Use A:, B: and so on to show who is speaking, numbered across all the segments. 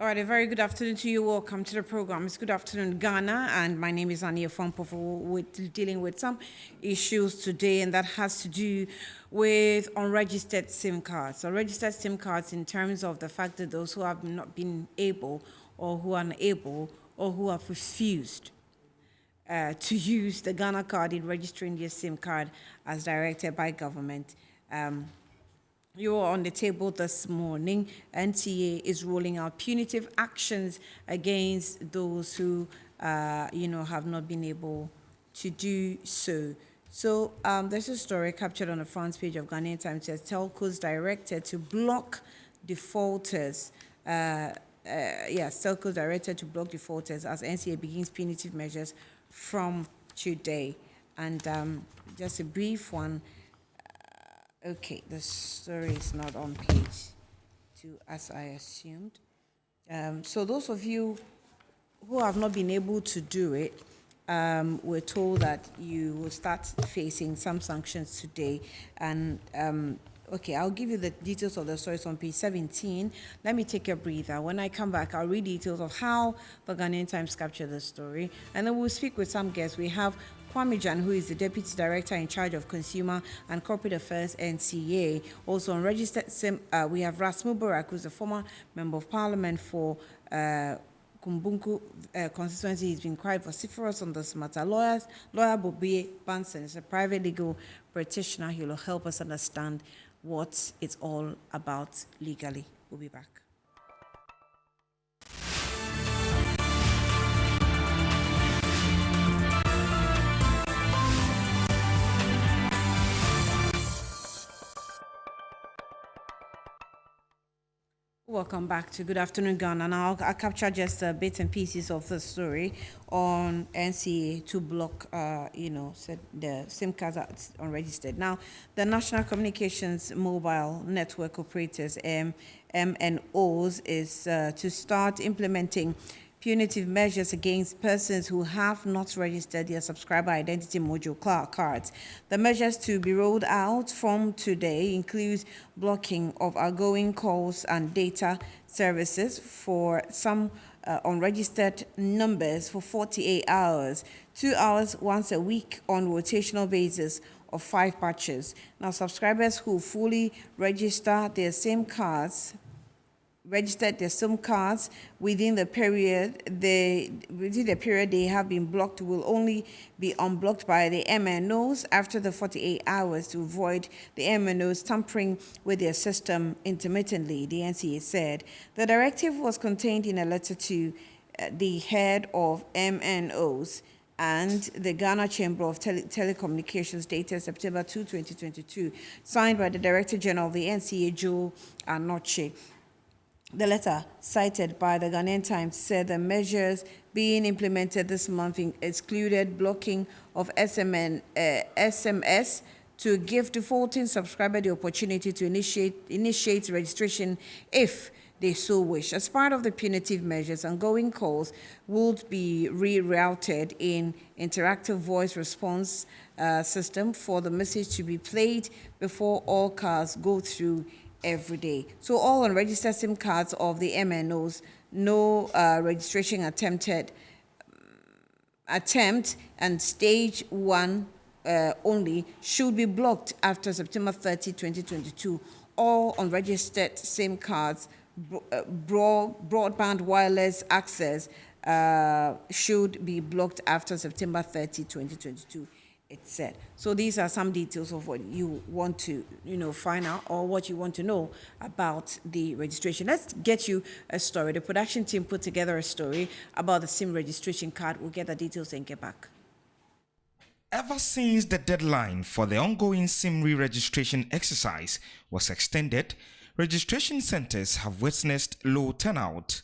A: All right, a very good afternoon to you. Welcome to the program. It's Good Afternoon, Ghana, and my name is Ania Fompofu. We're dealing with some issues today, and that has to do with unregistered SIM cards. Unregistered SIM cards in terms of the fact that those who have not been able or who are unable or who have refused to use the Ghana card in registering their SIM card as directed by government. You are on the table this morning. NCA is rolling out punitive actions against those who, have not been able to do so. So there's a story captured on the front page of Ghanaian Times. It says telcos directed to block defaulters. Telcos directed to block defaulters as NCA begins punitive measures from today. And just a brief one. Okay, the story is not on page 2 as I assumed. So those of you who have not been able to do it, we're told that you will start facing some sanctions today. And okay, I'll give you the details of the stories on page 17. Let me take a breather. When I come back, I'll read details of how the Ghanaian Times captured the story. And then we'll speak with some guests. We have Kwame Jan, who is the Deputy Director in charge of Consumer and Corporate Affairs, NCA. Also on registered SIM, we have Ras Mubarak, who's a former Member of Parliament for Kumbunku constituency. He's been quiet vociferous on this matter. Lawyer Bobie Banson is a private legal practitioner. He will help us understand what it's all about legally. We'll be back. Welcome back to Good Afternoon, Ghana. Now, I'll capture just bits and pieces of the story on NCA to block, said the SIM cards are unregistered. Now, the National Communications Mobile Network Operators, MNOs, is to start implementing punitive measures against persons who have not registered their subscriber identity module cards. The measures to be rolled out from today include blocking of outgoing calls and data services for some unregistered numbers for 48 hours, 2 hours once a week on rotational basis of 5 batches. Now, subscribers who fully registered their SIM cards within the period they have been blocked will only be unblocked by the MNOs after the 48 hours to avoid the MNOs tampering with their system intermittently, the NCA said. The directive was contained in a letter to the head of MNOs and the Ghana Chamber of Telecommunications dated September 2, 2022, signed by the Director General of the NCA, Joe Anoche. The letter, cited by the Ghanaian Times, said the measures being implemented this month excluded blocking of SMS to give defaulting subscriber the opportunity to initiate registration if they so wish. As part of the punitive measures, ongoing calls would be rerouted in interactive voice response system for the message to be played before all cars go through every day. So all unregistered SIM cards of the MNOs, no registration attempt and stage 1 only should be blocked after September 30, 2022. All unregistered SIM cards, broadband wireless access should be blocked after September 30, 2022. It said. So these are some details of what you want to, find out or what you want to know about the registration. Let's get you a story. The production team put together a story about the SIM registration card. We'll get the details and get back.
B: Ever since the deadline for the ongoing SIM re-registration exercise was extended, registration centers have witnessed low turnout.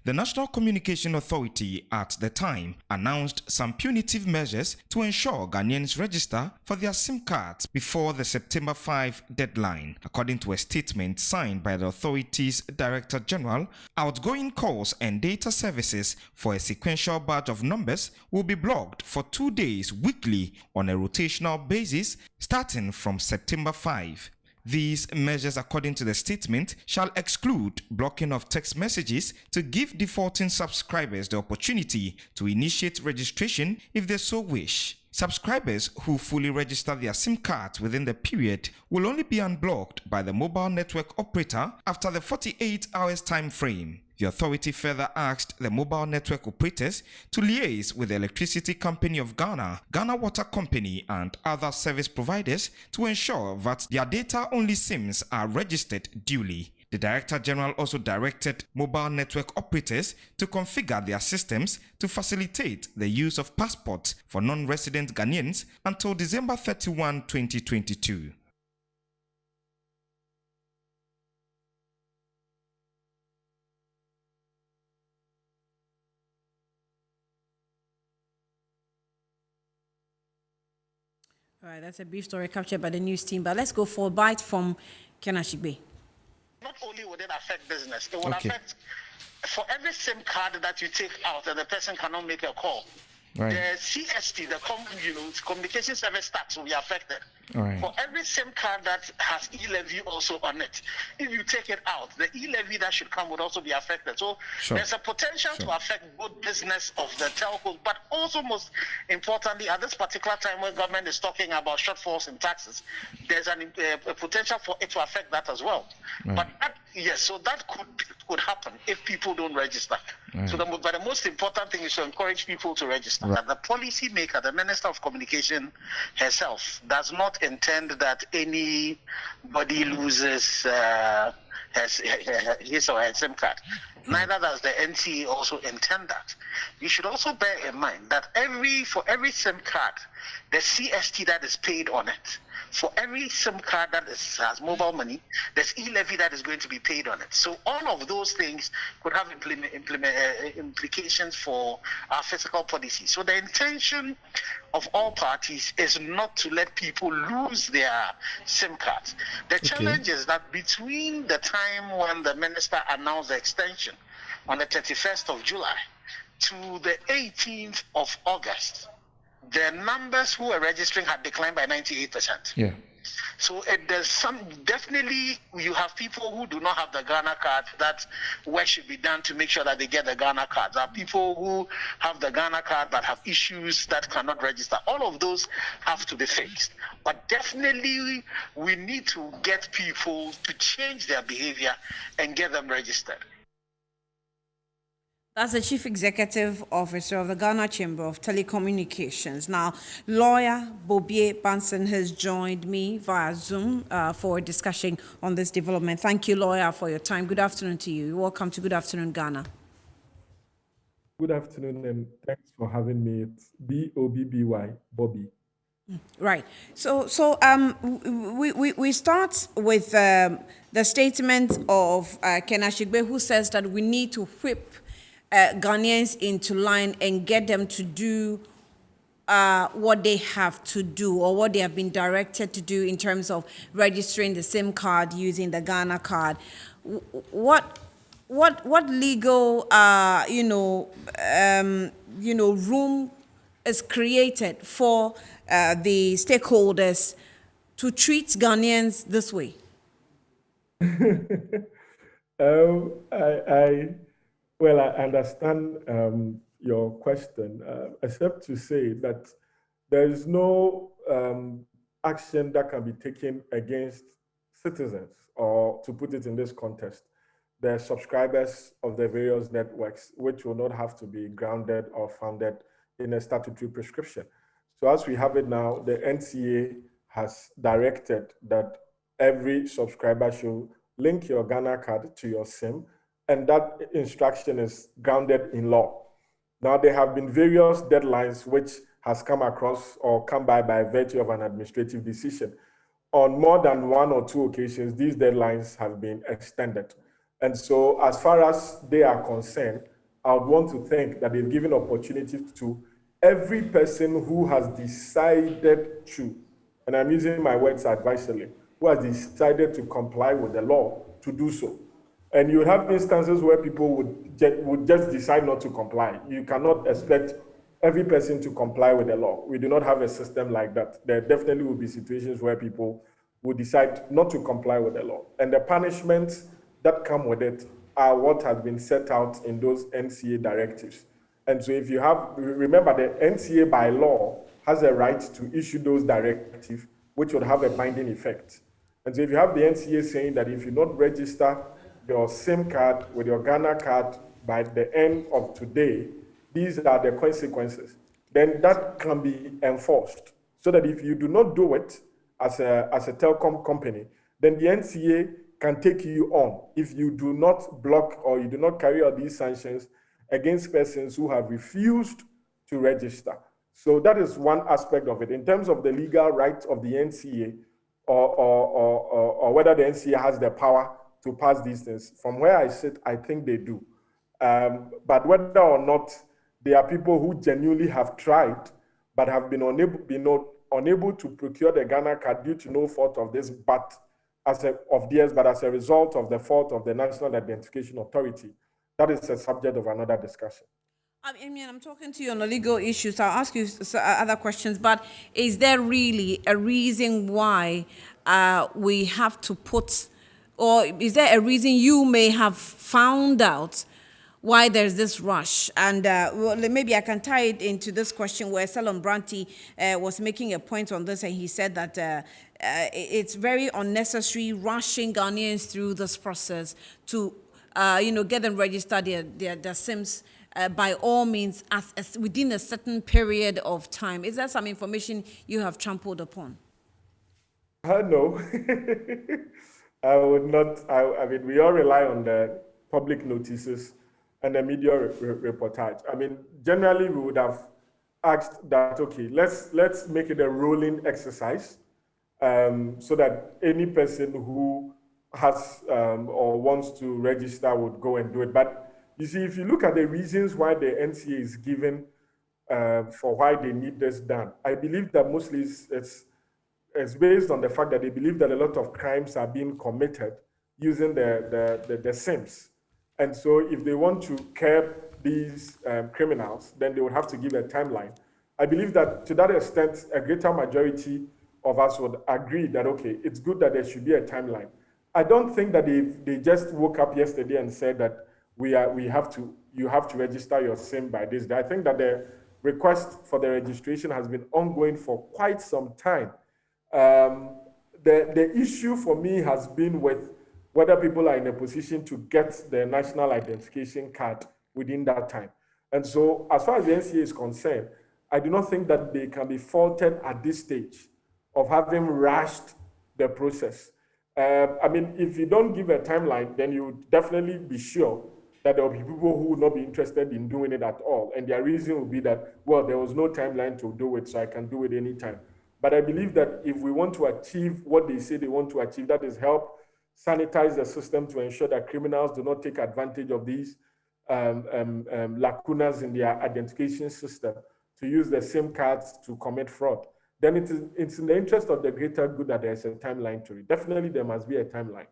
B: The National Communication Authority at the time announced some punitive measures to ensure Ghanaians register for their SIM cards before the September 5 deadline. According to a statement signed by the authority's Director General, outgoing calls and data services for a sequential batch of numbers will be blocked for 2 days weekly on a rotational basis starting from September 5. These measures, according to the statement, shall exclude blocking of text messages to give defaulting subscribers the opportunity to initiate registration if they so wish. Subscribers who fully register their SIM cards within the period will only be unblocked by the mobile network operator after the 48 hours time frame. The authority further asked the mobile network operators to liaise with the Electricity Company of Ghana, Ghana Water Company, and other service providers to ensure that their data-only SIMs are registered duly. The Director General also directed mobile network operators to configure their systems to facilitate the use of passports for non-resident Ghanaians until December 31, 2022.
A: All right, that's a brief story captured by the news team, but let's go for a bite from Kenashigbe.
C: Not only would it affect business, it would affect, for every SIM card that you take out and the person cannot make a call,
B: Right.
C: the CST, the communication service tax will be affected.
B: Right.
C: For every SIM card that has e-levy also on it, if you take it out, the e-levy that should come would also be affected. So there's a potential to affect both business of the telcos, but also most importantly, at this particular time when government is talking about shortfalls in taxes, there's a potential for it to affect that as well. But that, yes, so that could happen if people don't register. So but the most important thing is to encourage people to register. That the policy maker, the Minister of Communication herself, does not intend that anybody loses his or her SIM card. Neither does the NCA also intend that. You should also bear in mind that for every SIM card, the CST that is paid on it, for every SIM card that has mobile money, there's e-levy that is going to be paid on it. So all of those things could have implications for our fiscal policy. So the intention of all parties is not to let people lose their SIM cards. The challenge is that between the time when the minister announced the extension on the 31st of July to the 18th of August, the numbers who are registering had declined by 98%.
B: Yeah.
C: So there's definitely you have people who do not have the Ghana card, that work should be done to make sure that they get the Ghana card. There are people who have the Ghana card but have issues that cannot register. All of those have to be fixed. But definitely we need to get people to change their behavior and get them registered.
A: That's the Chief Executive Officer of the Ghana Chamber of Telecommunications. Now, lawyer Bobie Banson has joined me via Zoom for a discussion on this development. Thank you, lawyer, for your time. Good afternoon to you. Welcome to Good Afternoon, Ghana.
D: Good afternoon, and thanks for having me. It's B-O-B-B-Y, Bobby.
A: Right. So we start with the statement of Kenashigbe, who says that we need to whip Ghanaians into line and get them to do what they have to do or what they have been directed to do in terms of registering the SIM card using the Ghana card. What legal room is created for the stakeholders to treat Ghanaians this way?
D: I understand your question, except to say that there is no action that can be taken against citizens, or to put it in this context, the subscribers of the various networks, which will not have to be grounded or founded in a statutory prescription. So as we have it now, the NCA has directed that every subscriber should link your Ghana card to your SIM, and that instruction is grounded in law. Now, there have been various deadlines which has come across or come by virtue of an administrative decision. On more than one or two occasions, these deadlines have been extended. And so as far as they are concerned, I would want to think that they've given opportunity to every person who has decided to, and I'm using my words advisedly, who has decided to comply with the law to do so. And you have instances where people would just decide not to comply. You cannot expect every person to comply with the law. We do not have a system like that. There definitely will be situations where people will decide not to comply with the law. And the punishments that come with it are what has been set out in those NCA directives. And so if you have, remember the NCA by law has a right to issue those directives, which would have a binding effect. And so if you have the NCA saying that if you not register your SIM card with your Ghana card by the end of today, these are the consequences, then that can be enforced. So that if you do not do it as a telecom company, then the NCA can take you on if you do not block or you do not carry out these sanctions against persons who have refused to register. So that is one aspect of it. In terms of the legal rights of the NCA, or whether the NCA has the power to pass these things, from where I sit, I think they do. But whether or not there are people who genuinely have tried but have been unable to procure the Ghana card due to no fault of this, but as a result of the fault of the National Identification Authority, that is a subject of another discussion.
A: I mean, I'm talking to you on the legal issues. I'll ask you other questions, but is there really a reason why we have to put, or is there a reason you may have found out why there's this rush? And well, maybe I can tie it into this question where Salon Branty was making a point on this, and he said that it's very unnecessary rushing Ghanaians through this process to, get them register their SIMs by all means as within a certain period of time. Is there some information you have trampled upon?
D: No, I would not. I mean, we all rely on the public notices and the media reportage. I mean, generally we would have asked that, okay, let's make it a rolling exercise, so that any person who has or wants to register would go and do it. But you see, if you look at the reasons why the NCA is given for why they need this done, I believe that mostly it's based on the fact that they believe that a lot of crimes are being committed using the SIMs. And so if they want to curb these criminals, then they would have to give a timeline. I believe that to that extent, a greater majority of us would agree that, okay, it's good that there should be a timeline. I don't think that they just woke up yesterday and said that you have to register your SIM by this day. I think that the request for the registration has been ongoing for quite some time. The issue for me has been with whether people are in a position to get the national identification card within that time. And so as far as the NCA is concerned, I do not think that they can be faulted at this stage of having rushed the process. I mean, if you don't give a timeline, then you would definitely be sure that there will be people who will not be interested in doing it at all. And their reason will be that, well, there was no timeline to do it, so I can do it anytime. But I believe that if we want to achieve what they say they want to achieve, that is help sanitize the system to ensure that criminals do not take advantage of these lacunas in their identification system to use the SIM cards to commit fraud, then it's in the interest of the greater good that there's a timeline to it. Definitely there must be a timeline.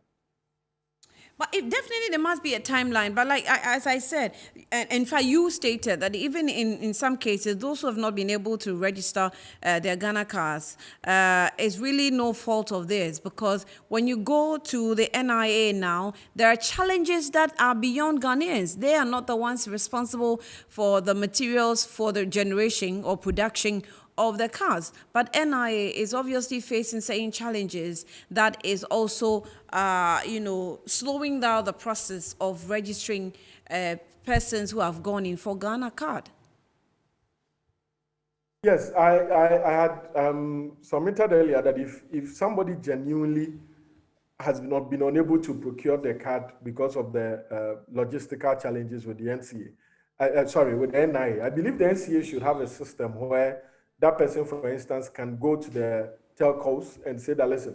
A: But definitely there must be a timeline. But like as I said, and in fact you stated that even in some cases, those who have not been able to register their Ghana cards, it's really no fault of theirs, because when you go to the NIA now, there are challenges that are beyond Ghanaians. They are not the ones responsible for the materials for the generation or production of the cars. But NIA is obviously facing certain challenges that is also, slowing down the process of registering persons who have gone in for Ghana card.
D: Yes, I had submitted earlier that if somebody genuinely has not been unable to procure the card because of the logistical challenges with the NCA, with the NIA, I believe the NCA should have a system where that person, for instance, can go to the telcos and say that, listen,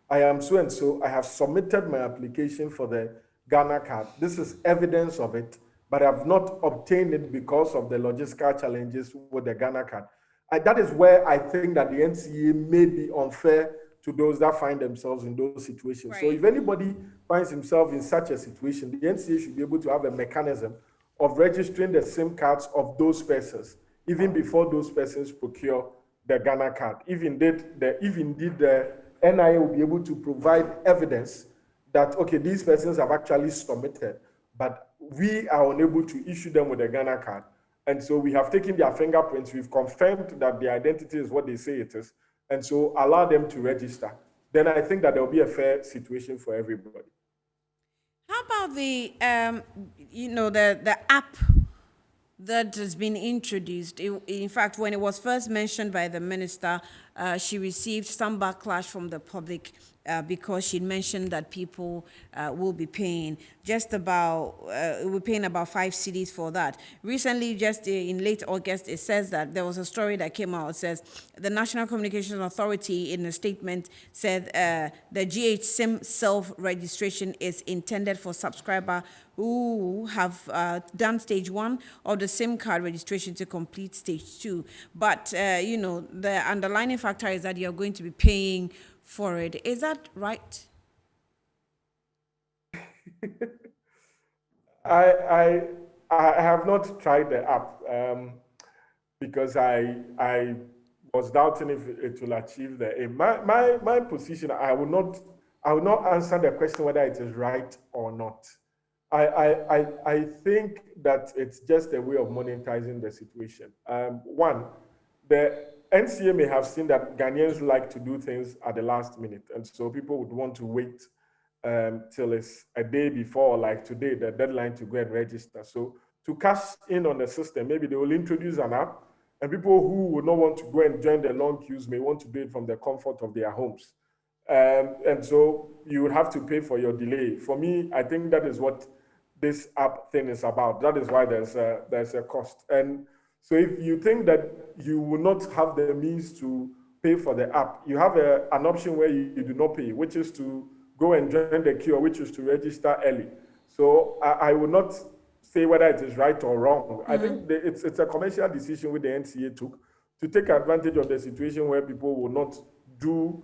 D: I am so and so, I have submitted my application for the Ghana card. This is evidence of it, but I have not obtained it because of the logistical challenges with the Ghana card. That is where I think that the NCA may be unfair to those that find themselves in those situations. Right. So if anybody finds himself in such a situation, the NCA should be able to have a mechanism of registering the SIM cards of those persons, even before those persons procure the Ghana card. If indeed the NIA will be able to provide evidence that, okay, these persons have actually submitted, but we are unable to issue them with a Ghana card. And so we have taken their fingerprints, we've confirmed that their identity is what they say it is, and so allow them to register. Then I think that there will be a fair situation for everybody.
A: How about the, the app that has been introduced? In fact, when it was first mentioned by the minister, she received some backlash from the public because she mentioned that people will be paying we're paying about 5 cedis for that. Recently, just in late August, it says that there was a story that came out. It says the National Communications Authority in a statement said the GH SIM self-registration is intended for subscriber who have done stage 1 of the SIM card registration to complete stage 2. But, the underlying factor is that you're going to be paying for it. Is that right?
D: I have not tried the app because I was doubting if it will achieve the aim. My position, I will not answer the question whether it is right or not. I think that it's just a way of monetizing the situation. One, the NCA may have seen that Ghanaians like to do things at the last minute, and so people would want to wait till it's a day before, like today, the deadline to go and register. So to cash in on the system, maybe they will introduce an app, and people who would not want to go and join the long queues may want to do it from the comfort of their homes. And so you would have to pay for your delay. For me, I think that is what this app thing is about. That is why there's a cost. And so if you think that you will not have the means to pay for the app, you have an option where you do not pay, which is to go and join the queue, which is to register early. So I will not say whether it is right or wrong. I think it's a commercial decision which the NCA took to take advantage of the situation where people will not do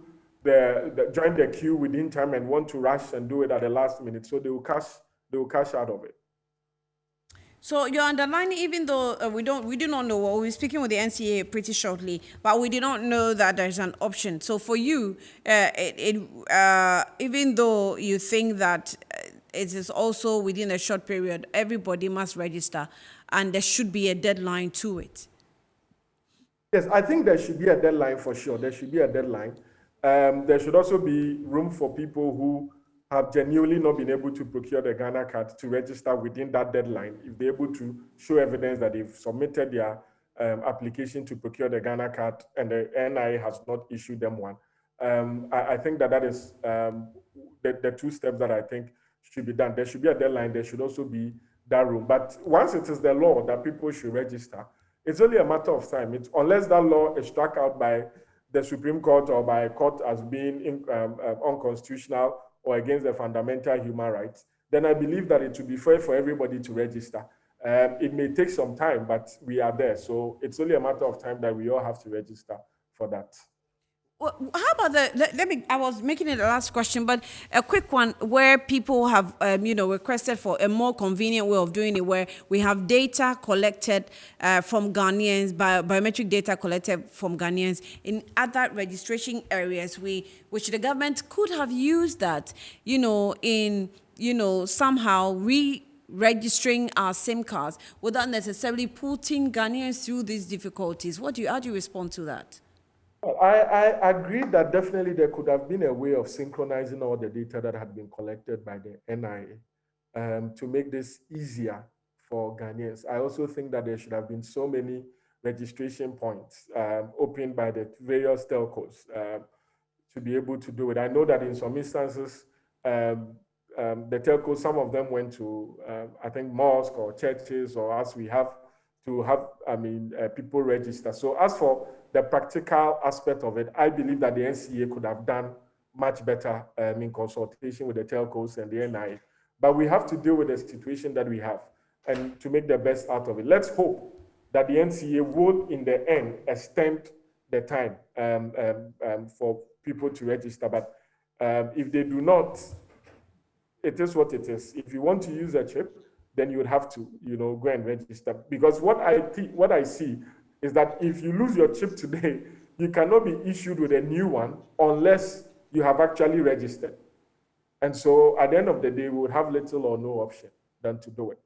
D: join the queue within time and want to rush and do it at the last minute. So they will cash out of it.
A: So you're underlining, even though we do not know, we'll be speaking with the NCA pretty shortly, but we do not know that there's an option. So for you, even though you think that it is also within a short period, everybody must register, and there should be a deadline to it.
D: Yes, I think there should be a deadline for sure. There should be a deadline. There should also be room for people who have genuinely not been able to procure the Ghana card to register within that deadline, if they're able to show evidence that they've submitted their application to procure the Ghana card and the NIA has not issued them one. I think that is the 2 steps that I think should be done. There should be a deadline. There should also be that room. But once it is the law that people should register, it's only a matter of time. Unless that law is struck out by the Supreme Court or by a court as being unconstitutional or against the fundamental human rights, then I believe that it would be fair for everybody to register. It may take some time, but we are there. So it's only a matter of time that we all have to register for that.
A: Well, how about I was making it the last question, but a quick one where people have, requested for a more convenient way of doing it, where we have data collected from Ghanaians, biometric data collected from Ghanaians in other registration areas, which the government could have used that, somehow registering our SIM cards without necessarily putting Ghanaians through these difficulties. How do you respond to that?
D: I agree that definitely there could have been a way of synchronizing all the data that had been collected by the NIA to make this easier for Ghanaians. I also think that there should have been so many registration points opened by the various telcos to be able to do it. I know that in some instances, the telcos, some of them went to, I think, mosques or churches, or as we have to have, people register. So as for the practical aspect of it, I believe that the NCA could have done much better in consultation with the telcos and the NIA. But we have to deal with the situation that we have and to make the best out of it. Let's hope that the NCA will, in the end, extend the time for people to register. But if they do not, it is what it is. If you want to use a chip, then you would have to, go and register. Because what I see is that if you lose your chip today, you cannot be issued with a new one unless you have actually registered. And so at the end of the day, we would have little or no option than to do it.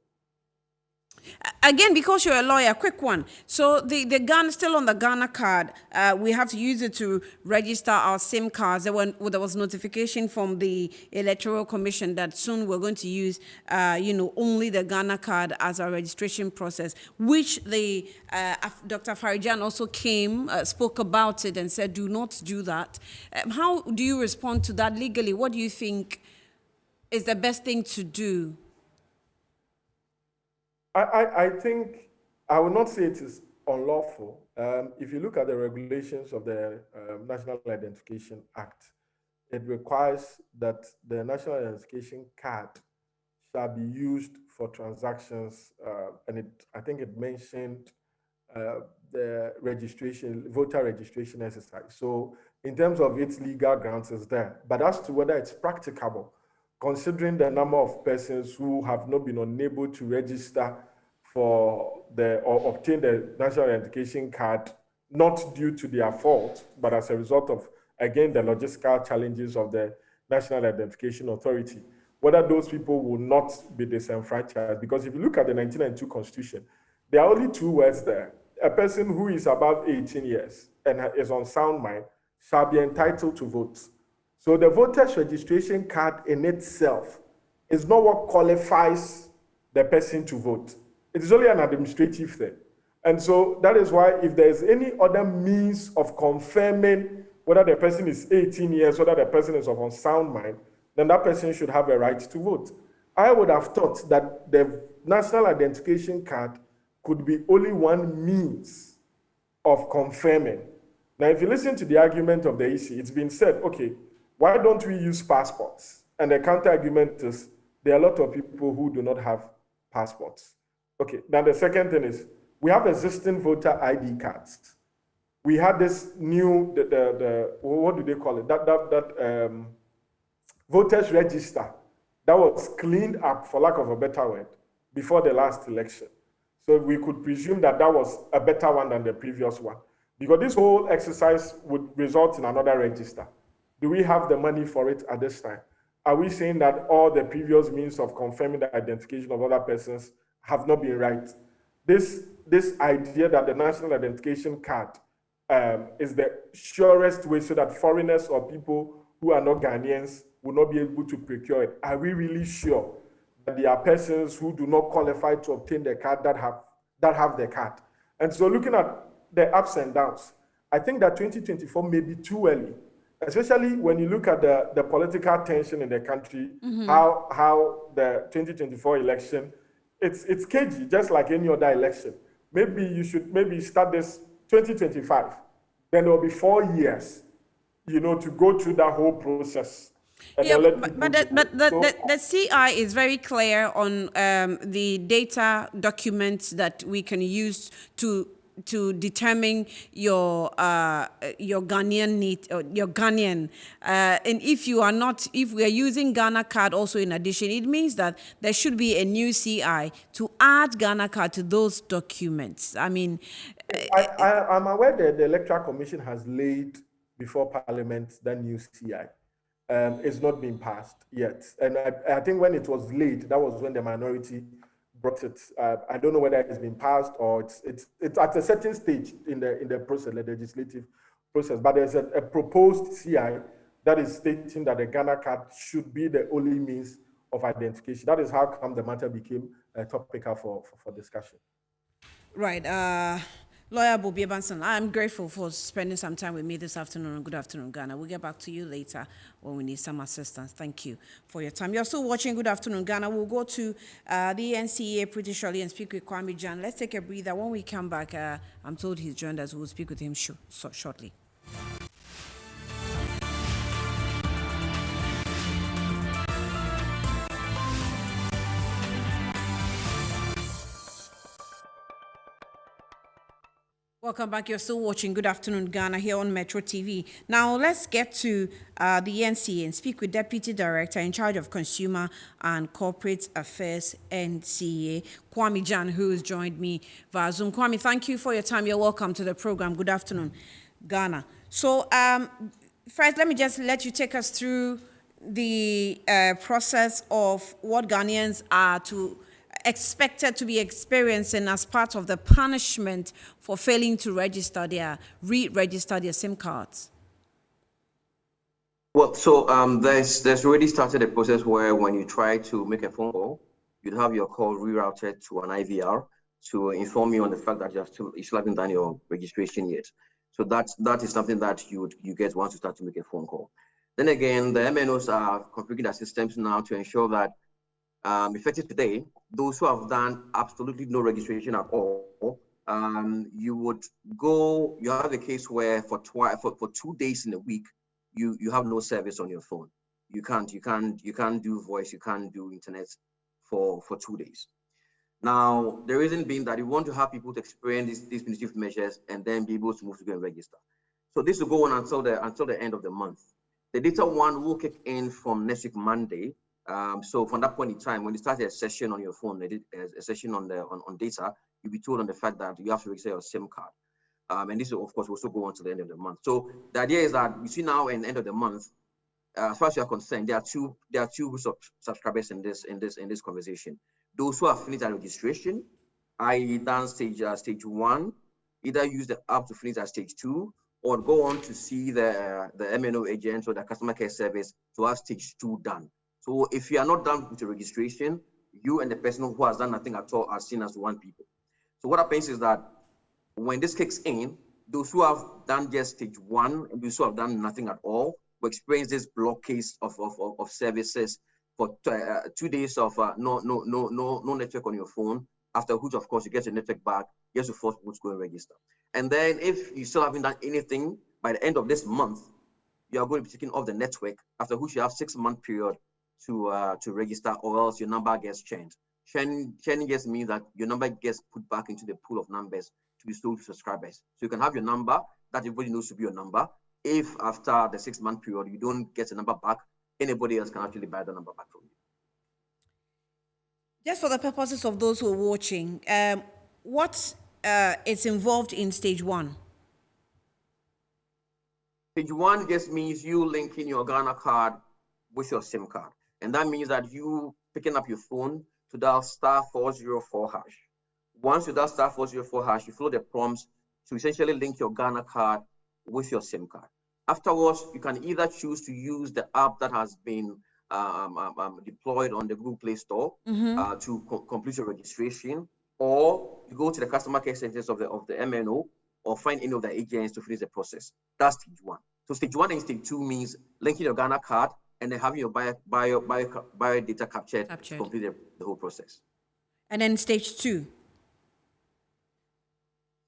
A: Again, because you're a lawyer, quick one. So the Ghana, still on the Ghana card, we have to use it to register our SIM cards. There was notification from the Electoral Commission that soon we're going to use, only the Ghana card as our registration process, which Dr. Farijan also spoke about it and said, do not do that. How do you respond to that legally? What do you think is the best thing to do?
D: I think I would not say it is unlawful. If you look at the regulations of the National Identification Act, it requires that the National Identification Card shall be used for transactions, and I think it mentioned the voter registration exercise. So in terms of its legal grounds, it's there. But as to whether it's practicable, considering the number of persons who have not been unable to register or obtain the national identification card, not due to their fault, but as a result of, again, the logistical challenges of the National Identification Authority, whether those people will not be disenfranchised. Because if you look at the 1992 Constitution, there are only two words there. A person who is above 18 years and is on sound mind shall be entitled to vote. So the voters registration card in itself is not what qualifies the person to vote. It is only an administrative thing. And so that is why if there is any other means of confirming whether the person is 18 years, whether the person is of unsound mind, then that person should have a right to vote. I would have thought that the national identification card could be only one means of confirming. Now, if you listen to the argument of the EC, it's been said, okay, why don't we use passports? And the counter argument is there are a lot of people who do not have passports. Okay, now the second thing is we have existing voter ID cards. We had this new, what do they call it? That voters register that was cleaned up, for lack of a better word, before the last election. So we could presume that that was a better one than the previous one. Because this whole exercise would result in another register. Do we have the money for it at this time? Are we saying that all the previous means of confirming the identification of other persons have not been right? This idea that the national identification card is the surest way so that foreigners or people who are not Ghanaians will not be able to procure it. Are we really sure that there are persons who do not qualify to obtain the card that have the card? And so looking at the ups and downs, I think that 2024 may be too early, especially when you look at the political tension in the country, how the 2024 election, it's cagey, just like any other election. Maybe you should start this 2025. Then there will be 4 years, to go through that whole process.
A: Yeah, but the CI is very clear on the data documents that we can use to determine your Ghanaian need, or your Ghanaian, and if we are using Ghana card also in addition, it means that there should be a new CI to add Ghana card to those documents. I mean,
D: I'm aware that the Electoral Commission has laid before Parliament that new CI. It's not been passed yet, and I think when it was laid, that was when the minority brought it. I don't know whether it's been passed or it's at a certain stage in the process, the legislative process. But there's a proposed CI that is stating that the Ghana card should be the only means of identification. That is how come the matter became a topic for discussion.
A: Right. Lawyer Bobby Benson, I'm grateful for spending some time with me this afternoon. Good afternoon, Ghana. We'll get back to you later when we need some assistance. Thank you for your time. You're still watching Good Afternoon, Ghana. We'll go to the NCA pretty shortly and speak with Kwame Jan. Let's take a breather. When we come back, I'm told he's joined us. We'll speak with him shortly. Welcome back. You're still watching Good Afternoon Ghana here on Metro TV. Now let's get to the NCA and speak with Deputy Director in charge of Consumer and Corporate Affairs, NCA, Kwame Jan, who has joined me via Zoom. Kwame, thank you for your time. You're welcome to the program. Good Afternoon Ghana. So First, let me just let you take us through the process of what Ghanaians are expected to be experiencing as part of the punishment for failing to re-register their SIM cards.
E: Well, so there's already started a process where when you try to make a phone call, you'd have your call rerouted to an IVR to inform you on the fact that you still haven't done your registration yet. So that is something that you get once you start to make a phone call. Then again, the MNOs are configuring their systems now to ensure that effective today, those who have done absolutely no registration at all, you have a case where for 2 days in a week, you have no service on your phone. You can't do voice, you can't do internet for 2 days. Now, the reason being that you want to have people to experience these punitive measures and then be able to move to go and register. So this will go on until the end of the month. The data one will kick in from next week Monday. So from that point in time, when you start a session on your phone, a session on data, you'll be told on the fact that you have to register your SIM card. And this will, of course, also go on to the end of the month. So the idea is that you see now in the end of the month, as far as you are concerned, there are two groups of subscribers in this conversation. Those who have finished their registration, i.e. done stage 1, either use the app to finish at stage 2, or go on to see the MNO agent or the customer care service to have stage 2 done. So if you are not done with the registration, you and the person who has done nothing at all are seen as one people. So what happens is that when this kicks in, those who have done just stage 1 and those who have done nothing at all will experience this blockage of services for 2 days of no network on your phone, after which, of course, you get your network back, you have to force people to go and register. And then if you still haven't done anything by the end of this month, you are going to be taken off the network, after which you have 6-month period to register, or else your number gets changed. Changing just means that your number gets put back into the pool of numbers to be sold to subscribers. So you can have your number that everybody knows to be your number. If after the 6-month period you don't get the number back, anybody else can actually buy the number back from you.
A: Just for the purposes of those who are watching, what is involved in stage 1?
E: Stage 1 just means you linking your Ghana card with your SIM card. And that means that you picking up your phone to dial *404#. Once you dial *404#, you follow the prompts to essentially link your Ghana card with your SIM card. Afterwards, you can either choose to use the app that has been deployed on the Google Play Store to complete your registration, or you go to the customer care centers of the MNO or find any of the agents to finish the process. That's stage 1. So stage 1 and stage 2 means linking your Ghana card and then having your bio data captured to complete the whole process.
A: And then stage 2?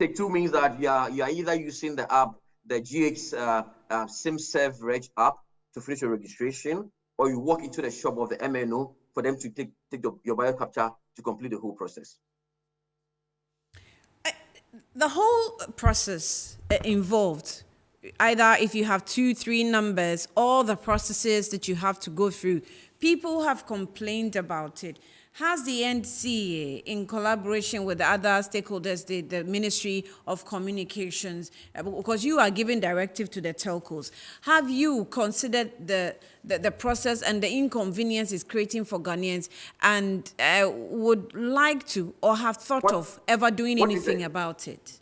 E: Stage 2 means that you are either using the app, the GH SimServe Reg app to finish your registration, or you walk into the shop of the MNO for them to take your bio capture to complete the whole process.
A: The whole process involved, either if you have 2-3 numbers, all the processes that you have to go through, people have complained about it. Has the NCA, in collaboration with the other stakeholders, the Ministry of Communications, because you are giving directive to the telcos, have you considered the process and the inconvenience it's creating for Ghanaians, and would like to or have thought of ever doing anything about it?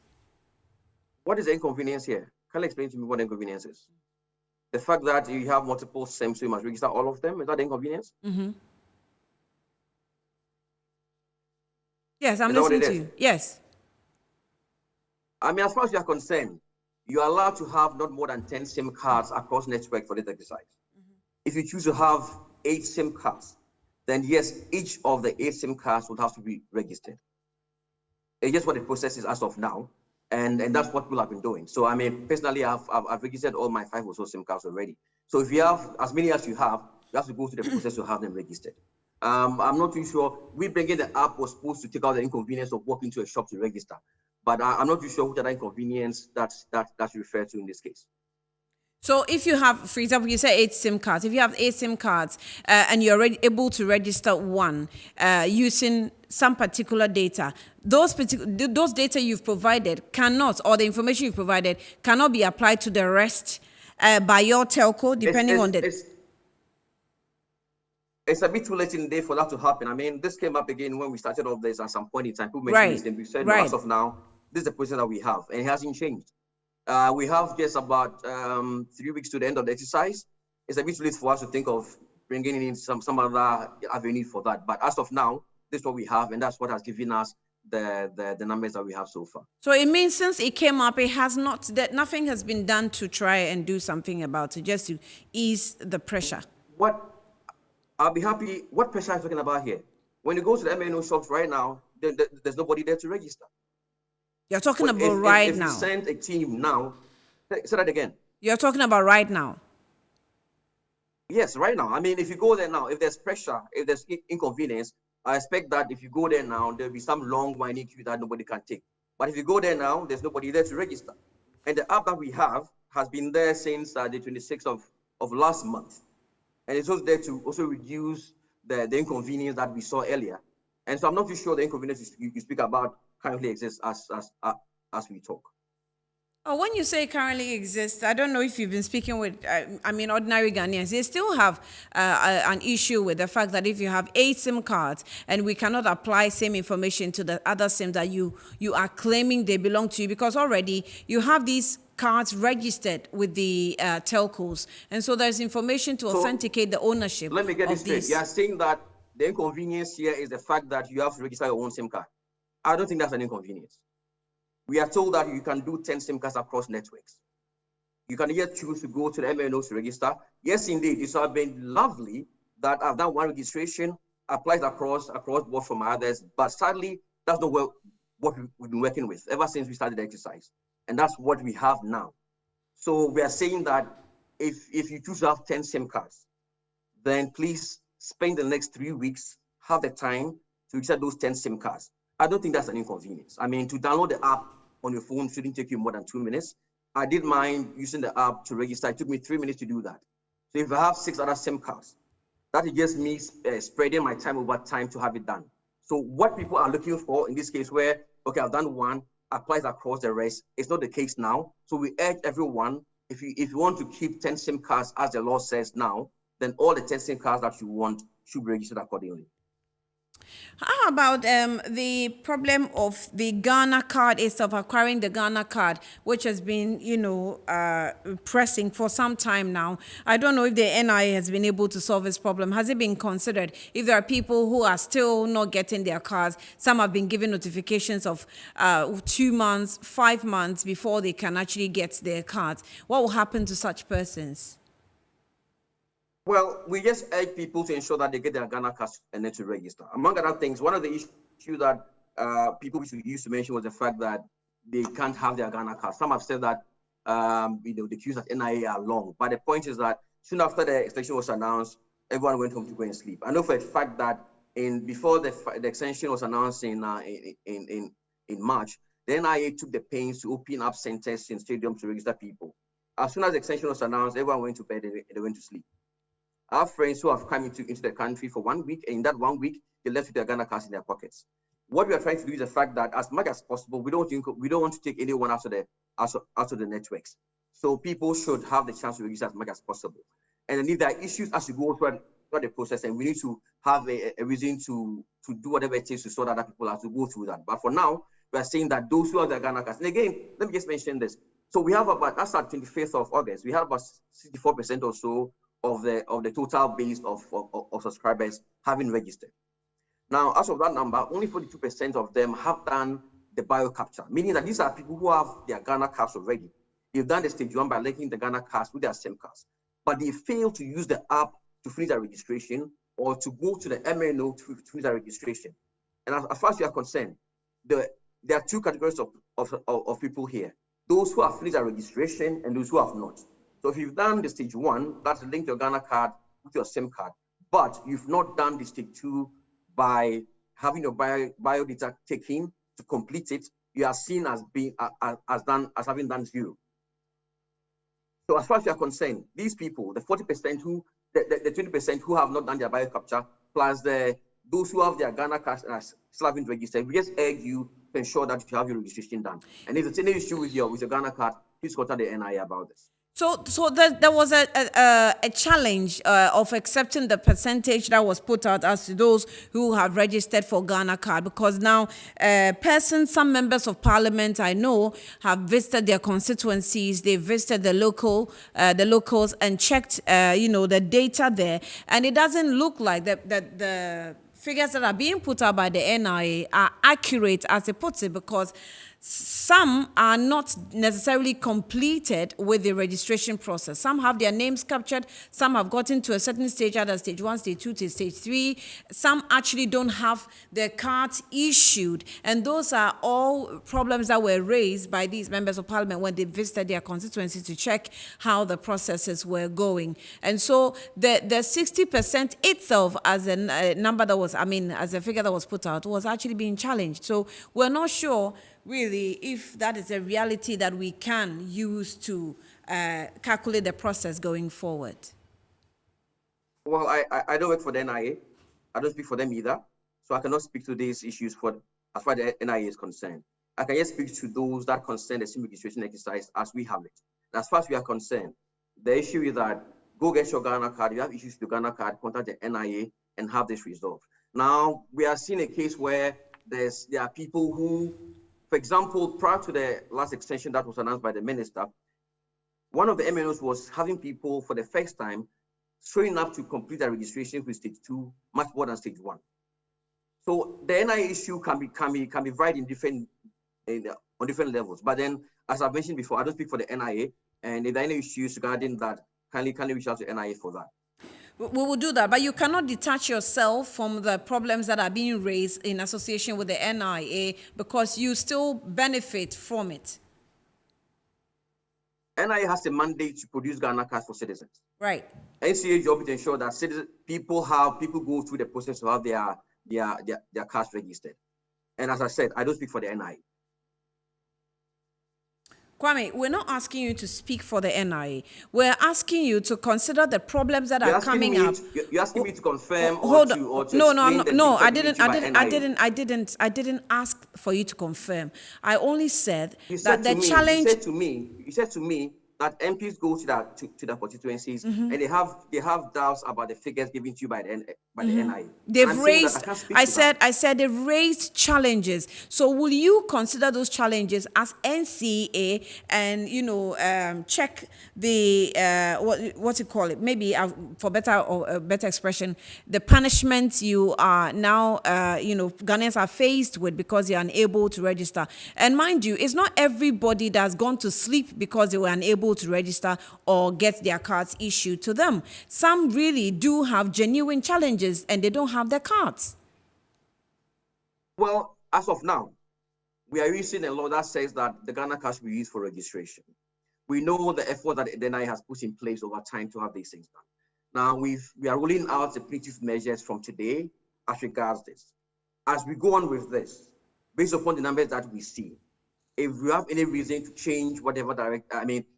E: What is the inconvenience here? Can you explain to me what the inconvenience is? The fact that you have multiple SIMs, so you must register all of them, is that the inconvenience?
A: Mm-hmm. Yes, I'm listening to you. Yes.
E: I mean, as far as you are concerned, you are allowed to have not more than 10 SIM cards across network for this exercise. Mm-hmm. If you choose to have 8 SIM cards, then yes, each of the 8 SIM cards would have to be registered. It's just what the process is as of now, and that's what people have been doing. So, I mean, personally, I've registered all my 5 or so SIM cards already. So if you have as many as you have to go through the process to have them registered. I'm not too sure. We bringing the app was supposed to take out the inconvenience of walking to a shop to register, but I'm not too sure which other inconvenience that's referred to in this case.
A: So if you have, for example, you say 8 SIM cards. If you have 8 SIM cards and you're already able to register one using some particular data, those data you've provided cannot, or the information you've provided cannot be applied to the rest by your telco, depending on the...
E: It's a bit too late in the day for that to happen. I mean, this came up again when we started off this at some point in time. People mentioned this, and we said, no, as of now, this is the position that we have, and it hasn't changed. We have just about 3 weeks to the end of the exercise. It's a bit too late for us to think of bringing in some other avenue for that. But as of now, this is what we have, and that's what has given us the numbers that we have so far.
A: So it means since it came up, it has not, that nothing has been done to try and do something about it, just to ease the pressure.
E: I'll be happy. What pressure are you talking about here? When you go to the MNO shops right now, there's nobody there to register.
A: You're talking about
E: if
A: now.
E: If you send a team now, say that again.
A: You're talking about right now.
E: Yes, right now. I mean, if you go there now, if there's pressure, if there's inconvenience, I expect that if you go there now, there'll be some long winding queue that nobody can take. But if you go there now, there's nobody there to register. And the app that we have has been there since the 26th of last month. And it's also there to also reduce the inconvenience that we saw earlier. And so I'm not too sure the inconvenience you speak about currently exists as we talk.
A: Oh, when you say currently exists, I don't know if you've been speaking with, ordinary Ghanaians. They still have an issue with the fact that if you have 8 SIM cards and we cannot apply same information to the other SIM that you are claiming they belong to you, because already you have these cards registered with the telcos. And so there's information to authenticate the ownership.
E: Let me get this straight. You are saying that the inconvenience here is the fact that you have to register your own SIM card. I don't think that's an inconvenience. We are told that you can do 10 SIM cards across networks. You can yet choose to go to the MNO to register. Yes, indeed, it has been lovely that I've done one registration, applies across board from others, but sadly, that's not what we've been working with ever since we started the exercise. And that's what we have now. So we are saying that if you choose to have 10 SIM cards, then please spend the next 3 weeks, have the time to register those 10 SIM cards. I don't think that's an inconvenience. I mean, to download the app on your phone shouldn't take you more than 2 minutes. I did mine using the app to register. It took me 3 minutes to do that. So if I have 6 other SIM cards, that is just me spreading my time over time to have it done. So what people are looking for in this case where, okay, I've done one, applies across the rest, it's not the case now. So we urge everyone, if you want to keep 10 SIM cards as the law says now, then all the 10 SIM cards that you want should be registered accordingly.
A: How about the problem of the Ghana card itself, acquiring the Ghana card, which has been, pressing for some time now? I don't know if the NIA has been able to solve this problem. Has it been considered? If there are people who are still not getting their cards, some have been given notifications of 2 months, 5 months before they can actually get their cards. What will happen to such persons?
E: Well, we just urge people to ensure that they get their Ghana cards and then to register. Among other things, one of the issues that people used to mention was the fact that they can't have their Ghana cards. Some have said that the queues at NIA are long, but the point is that soon after the extension was announced, everyone went home to go and sleep. I know for a fact that before the extension was announced in March, the NIA took the pains to open up centers in stadiums to register people. As soon as the extension was announced, everyone went to bed and they went to sleep. I have friends who have come into the country for 1 week, and in that 1 week, they left with their Ghana cards in their pockets. What we are trying to do is the fact that as much as possible, we don't want to take anyone out of the networks. So people should have the chance to register as much as possible. And then if there are issues as you go through the process, and we need to have a reason to do whatever it takes to sort other people out to go through that. But for now, we are saying that those who have their Ghana cards, and again, let me just mention this. So we have about, that's at 25th of August, we have about 64% or so of the total base of subscribers having registered. Now, as of that number, only 42% of them have done the bio capture, meaning that these are people who have their Ghana cards already. They've done the stage 1 by linking the Ghana cards with their SIM cards, but they fail to use the app to finish their registration or to go to the MNO to finish their registration. And as far as you are concerned, there are 2 categories of people here: those who have finished their registration and those who have not. So if you've done the stage 1, that's linked your Ghana card with your SIM card, but you've not done the stage 2 by having your bio data taken to complete it, you are seen as being having done 0. So as far as you are concerned, these people, the 40% the 20% who have not done their bio capture, plus those who have their Ghana cards and are still haven't registered, we just urge you to ensure that you have your registration done. And if there's any issue with your Ghana card, please contact the NIA about this.
A: So there was a challenge of accepting the percentage that was put out as to those who have registered for Ghana card, because now some members of parliament I know have visited their constituencies, they visited the locals and checked the data there, and it doesn't look like the figures that are being put out by the NIA are accurate, as it puts it, because some are not necessarily completed with the registration process. Some have their names captured, some have gotten to a certain stage, either stage 1, stage 2, to stage 3. Some actually don't have their cards issued. And those are all problems that were raised by these members of parliament when they visited their constituencies to check how the processes were going. And so the 60% itself as a number that was, as a figure that was put out, was actually being challenged. So we're not sure really if that is a reality that we can use to calculate the process going forward.
E: Well, I don't work for the NIA. I don't speak for them either. So I cannot speak to these issues as far as the NIA is concerned. I can just speak to those that concern the SIM registration exercise as we have it. And as far as we are concerned, the issue is that go get your Ghana card. You have issues with the Ghana card, contact the NIA and have this resolved. Now, we are seeing a case where there are people who, for example, prior to the last extension that was announced by the minister, one of the MNOs was having people for the first time showing up to complete their registration with stage 2 much more than stage 1. So the NIA issue can be varied on different levels. But then, as I've mentioned before, I don't speak for the NIA, and if there are any issues regarding that, kindly reach out to NIA for that.
A: We will do that, but you cannot detach yourself from the problems that are being raised in association with the NIA, because you still benefit from it.
E: NIA has a mandate to produce Ghana cards for citizens.
A: Right.
E: NCA job is to ensure that people go through the process to have their cards registered. And as I said, I don't speak for the NIA.
A: Kwame, we're not asking you to speak for the NIA. We're asking you to consider the problems that are coming up.
E: You're asking me to confirm
A: or to
E: I
A: didn't ask for you to confirm. I only said that the
E: you
A: challenge.
E: You said to me that MPs go to the constituencies and they have doubts about the figures given to you by the NIA.
A: They've raised. I said they've raised challenges. So will you consider those challenges as NCA and check the what you call it? Maybe for better expression, the punishment you are now Ghanaians are faced with because they are unable to register. And mind you, it's not everybody that's gone to sleep because they were unable to register or get their cards issued to them. Some really do have genuine challenges and they don't have their cards.
E: Well, as of now, we are using a law that says that the Ghana card should be used for registration. We know the effort that the NIA has put in place over time to have these things done. Now, we are rolling out the punitive measures from today as regards this. As we go on with this, based upon the numbers that we see, if we have any reason to change whatever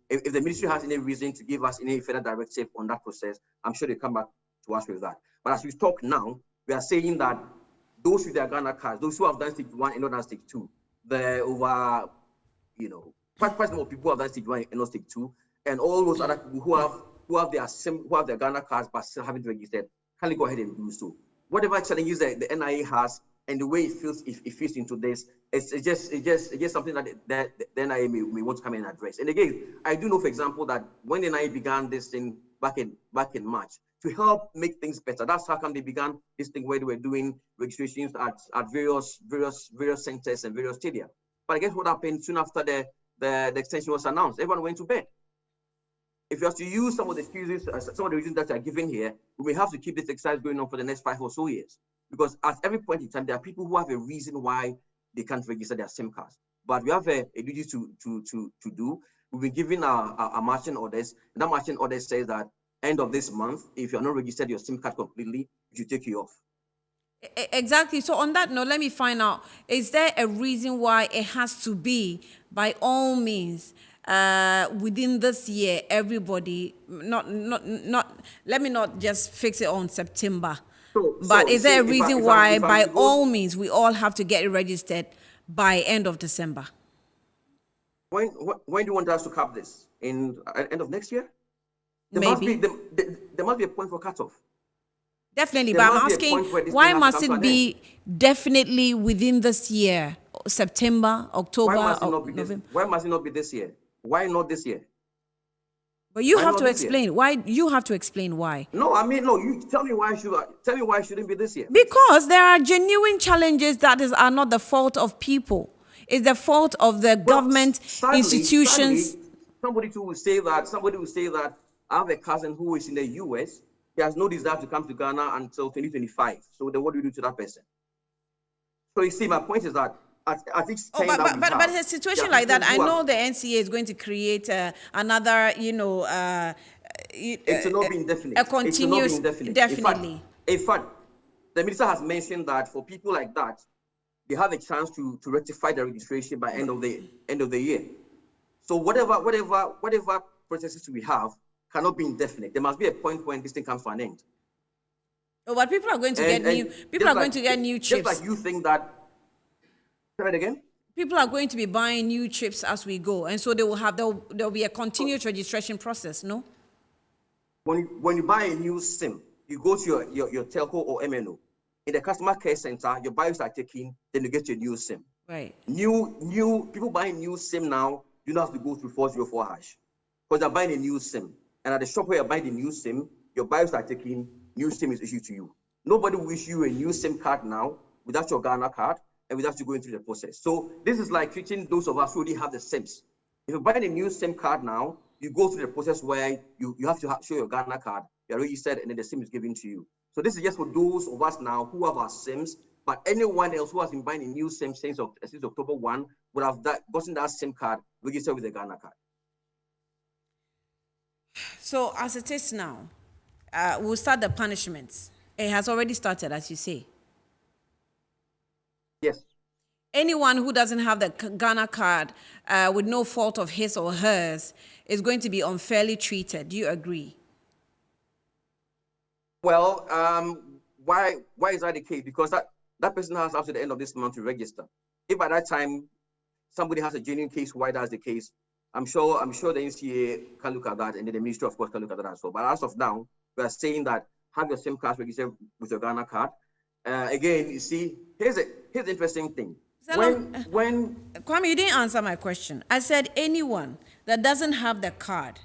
E: if the ministry has any reason to give us any further directive on that process, I'm sure they come back to us with that. But as we talk now, we are saying that those with their Ghana cards, those who have done stage 1 and not done stage 2, quite more people who have done stage 1 and not stage 2, and all those other people who have their Ghana cards but still haven't registered, can they go ahead and do so? Whatever challenges the NIA has and the way it fits into this, it's just something that the NIA may want to come and address. And again, I do know, for example, that when the NIA began this thing back in March, to help make things better, that's how come they began this thing where they were doing registrations at various centers and various stadia. But I guess what happened soon after the extension was announced, everyone went to bed. If you have to use some of the excuses, some of the reasons that are given here, we may have to keep this exercise going on for the next 5 or so years. Because at every point in time, there are people who have a reason why they can't register their SIM cards. But we have a duty to do. We've been given our marching orders, and that marching order says that end of this month, if you're not registered your SIM card completely, it should take you off.
A: Exactly. So on that note, let me find out, is there a reason why it has to be, by all means, within this year, everybody, let me not just fix it on September. But is there a reason why, by all means, we all have to get it registered by end of December?
E: When do you want us to cap this? In end of next year? There
A: Maybe.
E: there must be a point for cutoff.
A: Definitely,
E: There
A: but I'm
E: must be a
A: asking,
E: point where this
A: why
E: thing has to
A: must
E: come to
A: it
E: an
A: be definitely within this year, September, October,
E: Why must it
A: or
E: not be this?
A: November?
E: Why must it not be this year? Why not this year?
A: But you
E: Why
A: have
E: not
A: to
E: this year?
A: explain why. You have to explain why.
E: No, I mean no. You tell me why it shouldn't be this year.
A: Because there are genuine challenges that are not the fault of people. It's the fault of the government institutions.
E: Sadly, somebody will say that I have a cousin who is in the US. He has no desire to come to Ghana until 2025. So then what do you do to that person? So you see, my point is that at each time
A: But a situation like that, I know the NCA is going to create another,
E: it should not be indefinite.
A: a continuous,
E: it should not be indefinite.
A: definitely.
E: In fact, the minister has mentioned that for people like that, they have a chance to rectify the registration by end of the year. So whatever processes we have cannot be indefinite. There must be a point when this thing comes to an end.
A: Oh, but people are going to get new. People are going to get new chips.
E: Just like you think that. Say it again.
A: People are going to be buying new chips as we go, and so there will be a continuous registration process. No.
E: When you buy a new SIM, you go to your telco or MNO. In the customer care center, your BIOS are taken, then you get your new SIM.
A: Right.
E: New people buying new SIM now, you don't have to go through 404 hash because they're buying a new SIM. And at the shop where you're buying the new SIM, your BIOS are taken, new SIM is issued to you. Nobody will issue you a new SIM card now without your Ghana card and without you going through the process. So this is like treating those of us who already have the SIMs. If you're buying a new SIM card now, you go through the process where you have to show your Ghana card, you're registered, and then the SIM is given to you. So this is just for those of us now who have our SIMs, but anyone else who has been buying a new SIM since October 1 would have gotten that SIM card registered with a Ghana card.
A: So as it is now, we'll start the punishments. It has already started, as you say.
E: Yes.
A: Anyone who doesn't have the Ghana card with no fault of his or hers is going to be unfairly treated. Do you agree?
E: Well, why is that the case? Because that person has up to the end of this month to register. If by that time somebody has a genuine case why that's the case, I'm sure the NCA can look at that, and then the ministry, of course, can look at that as well. But as of now, we are saying that have your SIM card registered with your Ghana card. Again, you see, here's the interesting thing. When
A: Kwame, you didn't answer my question. I said anyone that doesn't have the card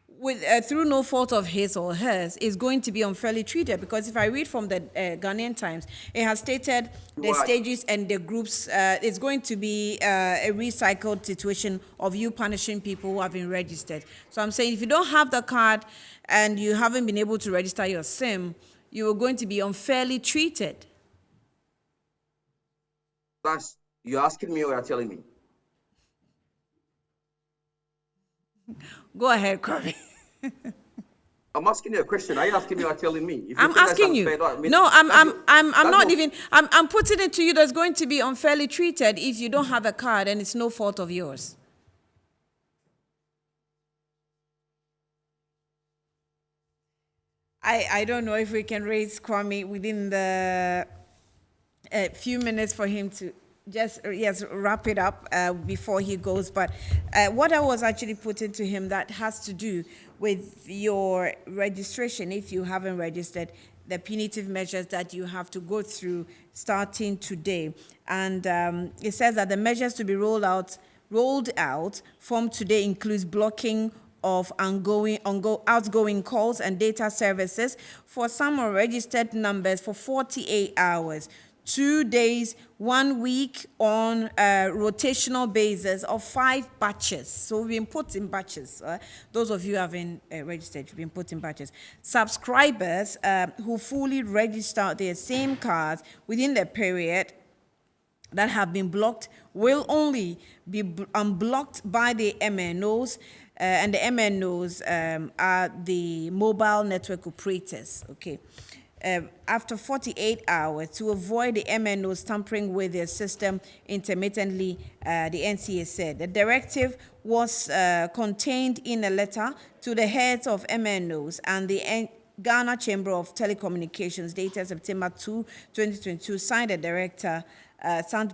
A: with through no fault of his or hers is going to be unfairly treated, because if I read from the Ghanaian Times, it has stated the stages and the groups. It's going to be a recycled situation of you punishing people who have been registered. So I'm saying if you don't have the card and you haven't been able to register your SIM, you are going to be unfairly treated.
E: You're asking me or you're telling me?
A: Go ahead, Kwame.
E: I'm asking you a question. Are you asking me or telling me?
A: I'm asking you. No, I'm not even. I'm putting it to you. That's going to be unfairly treated if you don't have a card and it's no fault of yours. I don't know if we can raise Kwame within the few minutes for him to just wrap it up before he goes. But what I was actually putting to him that has to do with your registration, if you haven't registered, the punitive measures that you have to go through starting today. And it says that the measures to be rolled out from today includes blocking of outgoing calls and data services for some unregistered numbers for 48 hours, 2 days, 1 week on a rotational basis of 5 batches. So we've been put in batches. Those of you who haven't registered, you've been put in batches. Subscribers who fully register their SIM cards within the period that have been blocked will only be unblocked by the MNOs, and the MNOs are the mobile network operators. Okay. After 48 hours, to avoid the MNOs tampering with their system intermittently, the NCA said. The directive was contained in a letter to the heads of MNOs and the Ghana Chamber of Telecommunications, dated September 2, 2022, signed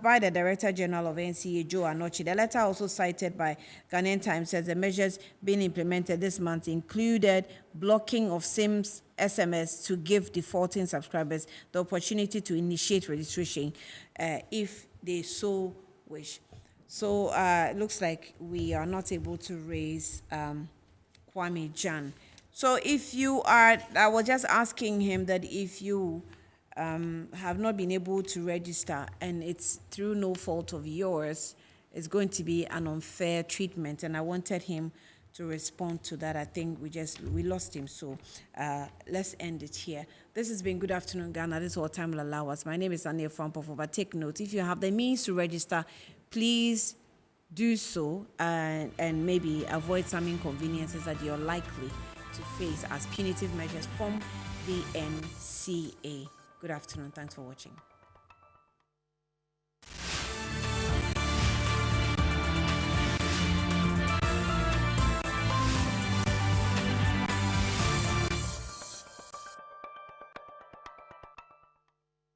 A: by the Director General of NCA, Joe Anochi. The letter, also cited by Ghanaian Times, says the measures being implemented this month included blocking of SIMs SMS to give defaulting subscribers the opportunity to initiate registration if they so wish. So it looks like we are not able to raise Kwame Jan. So if you are, I was just asking him that if you have not been able to register and it's through no fault of yours, it's going to be an unfair treatment. And I wanted him to respond to that. I think we lost him. So let's end it here. This has been Good Afternoon Ghana. This is all time will allow us. My name is Ania Frampofo, but take note, if you have the means to register, please do so and maybe avoid some inconveniences that you're likely to face as punitive measures from the NCA. Good afternoon. Thanks for watching.